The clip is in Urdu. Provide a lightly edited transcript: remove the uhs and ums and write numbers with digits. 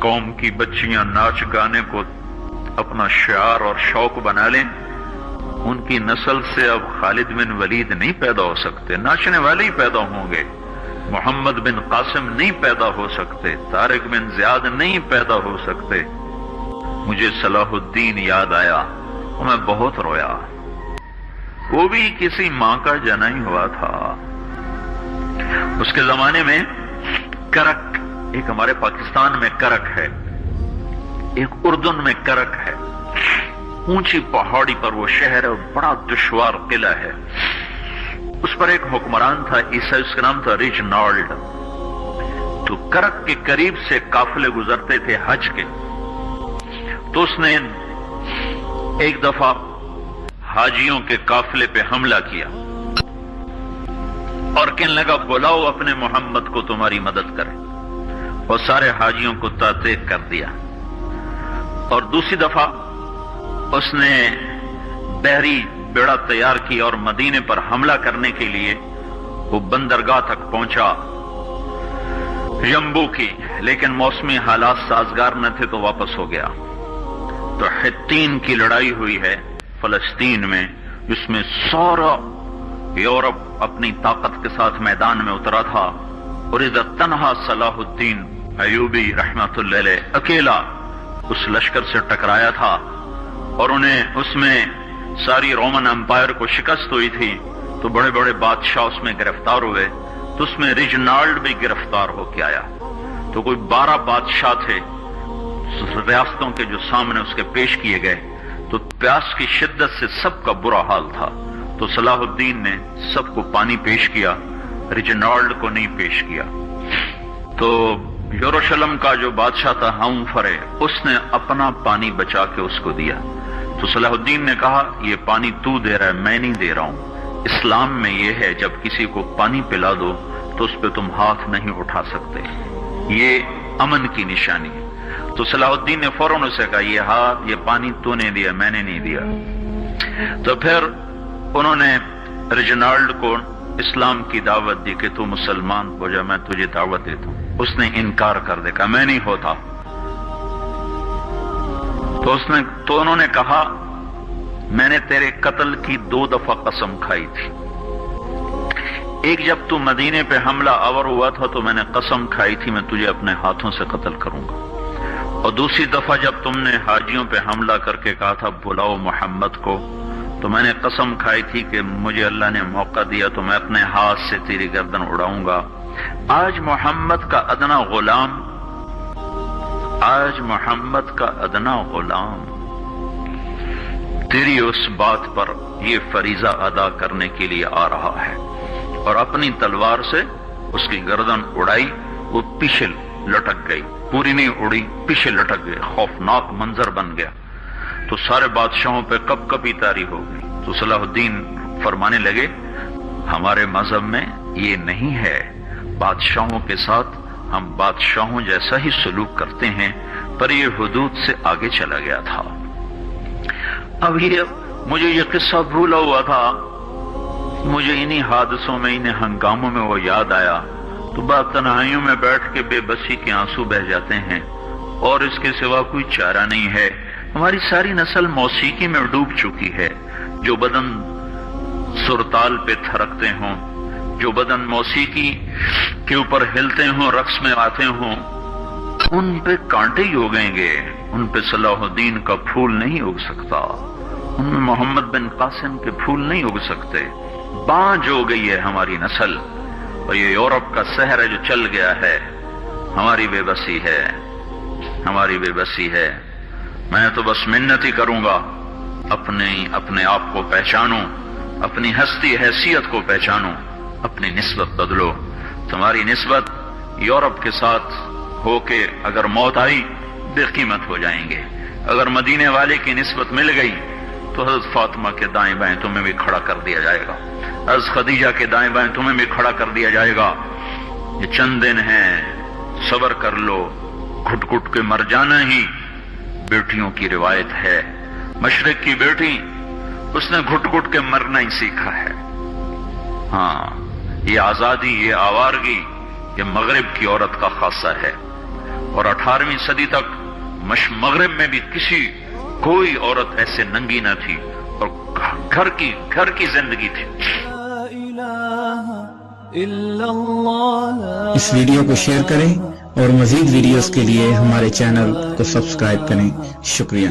قوم کی بچیاں ناچ گانے کو اپنا شعار اور شوق بنا لیں، ان کی نسل سے اب خالد بن ولید نہیں پیدا ہو سکتے، ناچنے والے ہی پیدا ہوں گے، محمد بن قاسم نہیں پیدا ہو سکتے، طارق بن زیاد نہیں پیدا ہو سکتے۔ مجھے صلاح الدین یاد آیا اور میں بہت رویا۔ وہ بھی کسی ماں کا جنا ہی ہوا تھا۔ اس کے زمانے میں کرک، ایک ہمارے پاکستان میں کرک ہے، ایک اردن میں کرک ہے، اونچی پہاڑی پر وہ شہر ہے، بڑا دشوار قلعہ ہے۔ اس پر ایک حکمران تھا عیسائی، اس کا نام تھا ریجنالڈ۔ تو کرک کے قریب سے قافلے گزرتے تھے حج کے، تو اس نے ایک دفعہ حاجیوں کے قافلے پہ حملہ کیا اور کہنے لگا بلاؤ اپنے محمد کو تمہاری مدد کرے، اور سارے حاجیوں کو تعطیق کر دیا۔ اور دوسری دفعہ اس نے بحری بیڑا تیار کی اور مدینے پر حملہ کرنے کے لیے وہ بندرگاہ تک پہنچا یمبو کی، لیکن موسمی حالات سازگار نہ تھے تو واپس ہو گیا۔ تو حطین کی لڑائی ہوئی ہے فلسطین میں، جس میں سارا یورپ اپنی طاقت کے ساتھ میدان میں اترا تھا، اور ادھر تنہا صلاح الدین ایوبی رحمت اللہ علیہ اکیلا اس لشکر سے ٹکرایا تھا، اور انہیں اس میں ساری رومن امپائر کو شکست ہوئی تھی، تو بڑے بڑے بادشاہ اس میں گرفتار ہوئے، تو اس میں ریجنالڈ بھی گرفتار ہو کے آیا۔ تو کوئی 12 بادشاہ تھے ریاستوں کے جو سامنے اس کے پیش کیے گئے، تو پیاس کی شدت سے سب کا برا حال تھا، تو صلاح الدین نے سب کو پانی پیش کیا، ریجنالڈ کو نہیں پیش کیا۔ تو یروشلم کا جو بادشاہ تھا ہمفرے، اس نے اپنا پانی بچا کے اس کو دیا۔ تو صلاح الدین نے کہا یہ پانی تو دے رہا ہے، میں نہیں دے رہا ہوں۔ اسلام میں یہ ہے جب کسی کو پانی پلا دو تو اس پہ تم ہاتھ نہیں اٹھا سکتے، یہ امن کی نشانی ہے۔ تو صلاح الدین نے فوراً اسے کہا یہ پانی تو نے دیا، میں نے نہیں دیا۔ تو پھر انہوں نے ریجنالڈ کو اسلام کی دعوت دی کہ تو مسلمان ہو جا، میں تجھے دعوت دیتا ہوں۔ اس نے انکار کر دیا، کہا میں نہیں ہوتا۔ تو انہوں نے کہا میں نے تیرے قتل کی 2 دفعہ قسم کھائی تھی، ایک جب تو مدینے پہ حملہ آور ہوا تھا تو میں نے قسم کھائی تھی میں تجھے اپنے ہاتھوں سے قتل کروں گا، اور دوسری دفعہ جب تم نے حاجیوں پہ حملہ کر کے کہا تھا بلاؤ محمد کو، تو میں نے قسم کھائی تھی کہ مجھے اللہ نے موقع دیا تو میں اپنے ہاتھ سے تیری گردن اڑاؤں گا۔ آج محمد کا ادنا غلام تیری اس بات پر یہ فریضہ ادا کرنے کے لیے آ رہا ہے، اور اپنی تلوار سے اس کی گردن اڑائی، وہ پیچھے لٹک گئی، پوری نہیں اڑی، پیچھے لٹک گئی، خوفناک منظر بن گیا۔ تو سارے بادشاہوں پہ کب کبھی طاری ہو گئی۔ تو صلاح الدین فرمانے لگے ہمارے مذہب میں یہ نہیں ہے، بادشاہوں کے ساتھ ہم بادشاہوں جیسا ہی سلوک کرتے ہیں، پر یہ حدود سے آگے چلا گیا تھا۔ اب مجھے یہ قصہ بھولا ہوا تھا، مجھے انہی حادثوں میں، انہی ہنگاموں میں وہ یاد آیا، تو بعد تنہائیوں میں بیٹھ کے بے بسی کے آنسو بہہ جاتے ہیں، اور اس کے سوا کوئی چارہ نہیں ہے۔ ہماری ساری نسل موسیقی میں ڈوب چکی ہے، جو بدن سرتال پہ تھرکتے ہوں، جو بدن موسیقی کے اوپر ہلتے ہوں، رقص میں آتے ہوں، ان پہ کانٹے ہی اگیں گے، ان پہ صلاح الدین کا پھول نہیں اگ سکتا، ان میں محمد بن قاسم کے پھول نہیں اگ سکتے۔ بانجھ ہو گئی ہے ہماری نسل، اور یہ یورپ کا سحر ہے جو چل گیا ہے، ہماری بے بسی ہے، ہماری بے بسی ہے۔ میں تو بس منت ہی کروں گا اپنے آپ کو پہچانو، اپنی ہستی حیثیت کو پہچانو، اپنی نسبت بدلو۔ تمہاری نسبت یورپ کے ساتھ ہو کے اگر موت آئی بے قیمت ہو جائیں گے، اگر مدینے والے کی نسبت مل گئی تو حضرت فاطمہ کے دائیں بائیں تمہیں بھی کھڑا کر دیا جائے گا، حضرت خدیجہ کے دائیں بائیں تمہیں بھی کھڑا کر دیا جائے گا۔ یہ چند دن ہیں، صبر کر لو، گھٹ گھٹ کے مر جانا ہی بیٹیوں کی روایت ہے۔ مشرق کی بیٹی، اس نے گھٹ گھٹ کے مرنا ہی سیکھا ہے۔ ہاں، یہ آزادی، یہ آوارگی، یہ مغرب کی عورت کا خاصہ ہے۔ اور 18ویں صدی تک مغرب میں بھی کوئی عورت ایسے ننگی نہ تھی، اور گھر کی زندگی تھی۔ اس ویڈیو کو شیئر کریں اور مزید ویڈیوز کے لیے ہمارے چینل کو سبسکرائب کریں۔ شکریہ۔